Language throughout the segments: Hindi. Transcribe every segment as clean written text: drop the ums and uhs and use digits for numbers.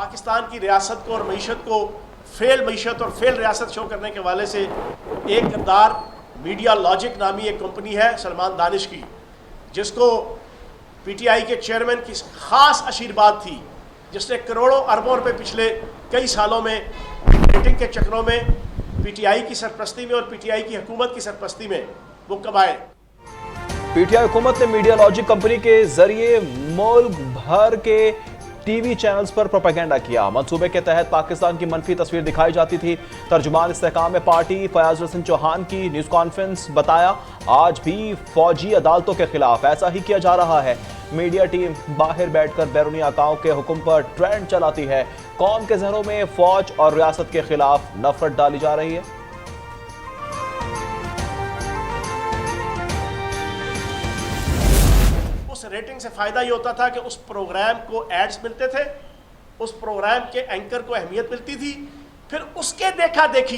पाकिस्तान की रियासत को और मीशत को फेल मीशत और फेल रियासत शो करने के हवाले से एक किरदार मीडिया लॉजिक नामी एक कंपनी है सलमान दानिश की, जिसको पीटीआई के चेयरमैन की ख़ास आशीर्वाद थी, जिसने करोड़ों अरबों रुपए पिछले कई सालों में रेटिंग के चक्रों में पीटीआई की सरपरस्ती में और पीटीआई की हुकूमत की सरपरस्ती में वो कमाए। पीटीआई हुकूमत ने मीडिया लॉजिक कंपनी के जरिए मुल्क भर के टीवी चैनल्स पर प्रोपेगेंडा किया। मंसूबे के तहत पाकिस्तान की मनफी तस्वीर दिखाई जाती थी। तर्जुमान इस्तेहकाम पार्टी फयाज हसन चौहान की न्यूज कॉन्फ्रेंस बताया, आज भी फौजी अदालतों के खिलाफ ऐसा ही किया जा रहा है। मीडिया टीम बाहर बैठकर बैरूनी आकाओं के हुक्म पर ट्रेंड चलाती है। कौम के जहनों में फौज और रियासत के खिलाफ नफरत डाली जा रही है। उस रेटिंग से फायदा ये होता था कि उस प्रोग्राम को एड्स मिलते थे, उस प्रोग्राम के एंकर को अहमियत मिलती थी। फिर उसके देखा देखी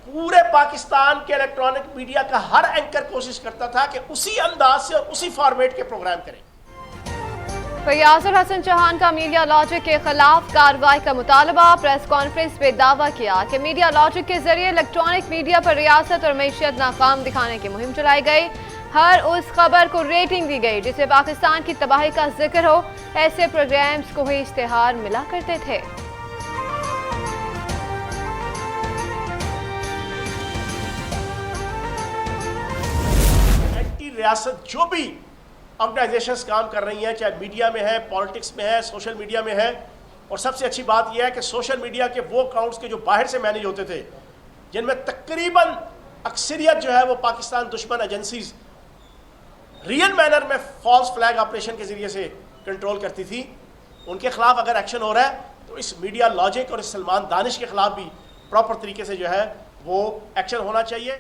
पूरे पाकिस्तान के इलेक्ट्रॉनिक मीडिया का हर एंकर कोशिश करता था कि उसी अंदाज से और उसी फॉर्मेट के प्रोग्राम करें। फयाज हसन चौहान का मीडिया लॉजिक के खिलाफ कार्रवाई का मुतालबा। प्रेस कॉन्फ्रेंस में दावा किया कि मीडिया लॉजिक के जरिए इलेक्ट्रॉनिक मीडिया पर रियासत और मैशियत नाकाम दिखाने की मुहिम चलाई गई। हर उस खबर को रेटिंग दी गई जिससे पाकिस्तान की तबाही का जिक्र हो। ऐसे प्रोग्राम्स को ही इश्तेहार मिला करते थे। एंटी रियासत जो भी ऑर्गेनाइजेशंस काम कर रही हैं, चाहे मीडिया में है, पॉलिटिक्स में है, सोशल मीडिया में है, और सबसे अच्छी बात यह है कि सोशल मीडिया के वो अकाउंट्स के जो बाहर से मैनेज होते थे, जिनमें तकरीबन अक्सरियत जो है वो पाकिस्तान दुश्मन एजेंसीज रियल मैनर में फॉल्स फ्लैग ऑपरेशन के जरिए से कंट्रोल करती थी, उनके खिलाफ अगर एक्शन हो रहा है तो इस मीडिया लॉजिक और इस सलमान दानिश के खिलाफ भी प्रॉपर तरीके से जो है वो एक्शन होना चाहिए।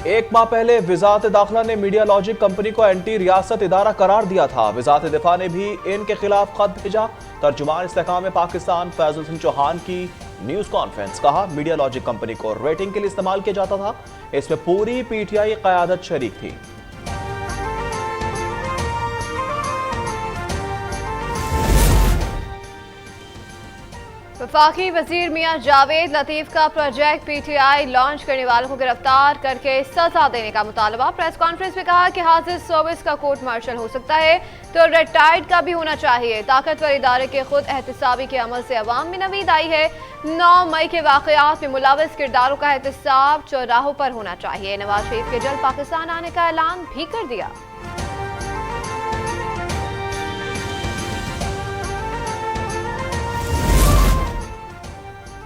एक माह पहले वजारत दाखिला ने मीडिया लॉजिक कंपनी को एंटी रियासत इदारा करार दिया था। वजारत दिफा ने भी इनके खिलाफ खत भेजा। तर्जुमान इस्तेहकाम पाकिस्तान फयाज हसन चौहान की न्यूज कॉन्फ्रेंस, कहा मीडिया लॉजिक कंपनी को रेटिंग के लिए इस्तेमाल किया जाता था। इसमें पूरी पीटीआई क़यादत शरीक थी। वफाकी वजीर मियां जावेद लतीफ का प्रोजेक्ट पीटीआई लॉन्च करने वालों को गिरफ्तार करके सजा देने का मुतालबा। प्रेस कॉन्फ्रेंस में कहा कि हाजिर सर्विस का कोर्ट मार्शल हो सकता है तो रिटायर्ड का भी होना चाहिए। ताकतवर इदारे के खुद एहतसाबी के अमल से अवाम में नवीद आई है। 9 मई के वाकयात में मुलविस किरदारों का एहतसाब चौराहों पर होना चाहिए। नवाज शरीफ के जल्द पाकिस्तान आने का ऐलान भी कर दिया।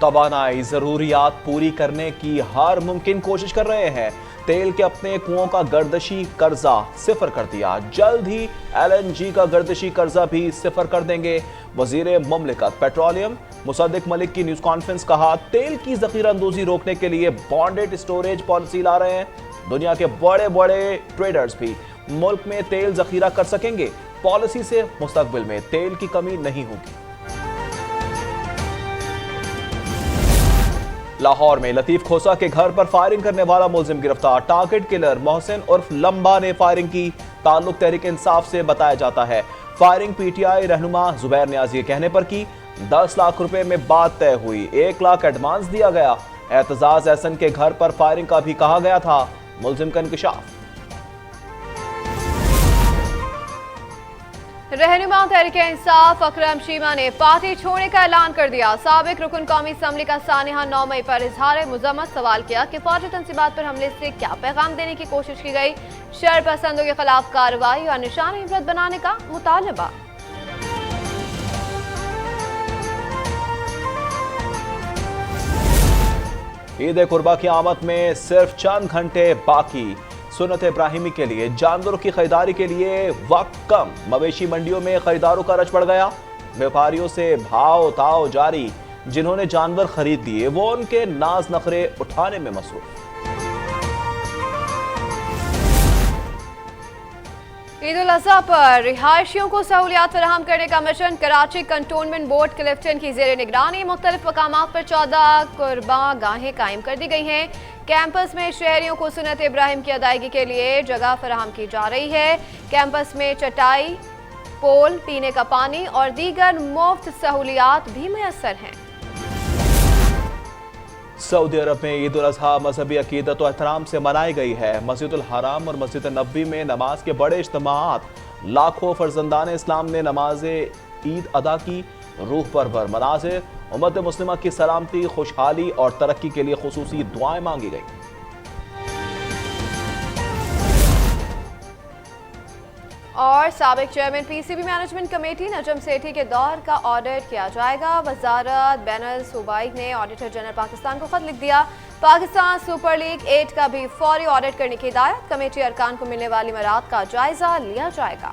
तवानाई ज़रूरियात पूरी करने की हर मुमकिन कोशिश कर रहे हैं। तेल के अपने कुओं का गर्दशी कर्जा सिफर कर दिया। जल्द ही LNG का गर्दशी कर्जा भी सिफर कर देंगे। वजीर ममलिकत पेट्रोलियम मुसद्दिक मलिक की न्यूज कॉन्फ्रेंस, कहा तेल की जखीरा अंदोजी रोकने के लिए बॉन्डेड स्टोरेज पॉलिसी ला रहे हैं। दुनिया के बड़े बड़े ट्रेडर्स भी मुल्क में तेल जखीरा कर सकेंगे। पॉलिसी से मुस्तकबिल में तेल की कमी नहीं होगी। लाहौर में लतीफ खोसा के घर पर फायरिंग करने वाला मुलजिम गिरफ्तार। टारगेट किलर मोहसिन उर्फ लंबा ने फायरिंग की। ताल्लुक तहरीक इंसाफ से बताया जाता है। फायरिंग पीटीआई रहनुमा जुबैर नियाजी के कहने पर की। 10 लाख रुपए में बात तय हुई। 1 लाख एडवांस दिया गया। एतजाज एहसन के घर पर फायरिंग का भी कहा गया था। मुलजिम का इंकशाफ। रहनुमा तहरीक इंसाफ अकरम शीमा ने पार्टी छोड़ने का ऐलान कर दिया। साबिक रुकन कौमी असम्बली का सानिहा 9 मई पर इजहार मुजम्मत सवाल किया कि फौजी तंसीबात पर हमले से क्या पैगाम देने की कोशिश की गई। शर पसंदों के खिलाफ कार्रवाई और निशान इबरत बनाने का मुतालबा। ईद कुर्बा की आमद में सिर्फ चंद घंटे बाकी। सुन्नत इब्राहिमी के लिए जानवरों की खरीदारी के लिए वक्त कम। मवेशी मंडियों में खरीदारों का रश बढ़ गया। व्यापारियों से भाव ताव जारी। जिन्होंने जानवर खरीद लिए वो उनके नाज नखरे उठाने में मसरूफ। ईद उल अज़हा पर रिहायशियों को सहूलियात फराहम करने का mission. Karachi cantonment board Clifton की जेर निगरानी मुख्तलिफ मकामात पर 14 कुर्बा गाहें कायम कर दी गई हैं। कैंपस में शहरियों को सुन्नत इब्राहिम की अदायगी के लिए जगह फराहम की जा रही है। कैंपस में चटाई पोल, पीने का पानी और दीगर मुफ्त सहूलियात भी मैसर हैं। सऊदी अरब में ईद उल अजहा मजहबी अकीदत और एहतराम से मनाई गई है। मस्जिदुल हराम और मस्जिद नबवी में नमाज के बड़े इज्तिमाआत, लाखों फर्जंदान इस्लाम ने नमाज ईद अदा की। रूह परवर मनाजिर, उम्मत मुस्लिमा की सलामती, खुशहाली और तरक्की के लिए खुसूसी दुआएं मांगी गई। और साबिक chairman PCB management committee Najam Sethi के दौर का ऑडिट किया जाएगा। वजारत बैन सूबाई ने ऑडिटर जनरल पाकिस्तान को खत लिख दिया। पाकिस्तान सुपर लीग 8 का भी फौरी ऑडिट करने की हिदायत। कमेटी अरकान को मिलने वाली मराद का जायजा लिया जाएगा।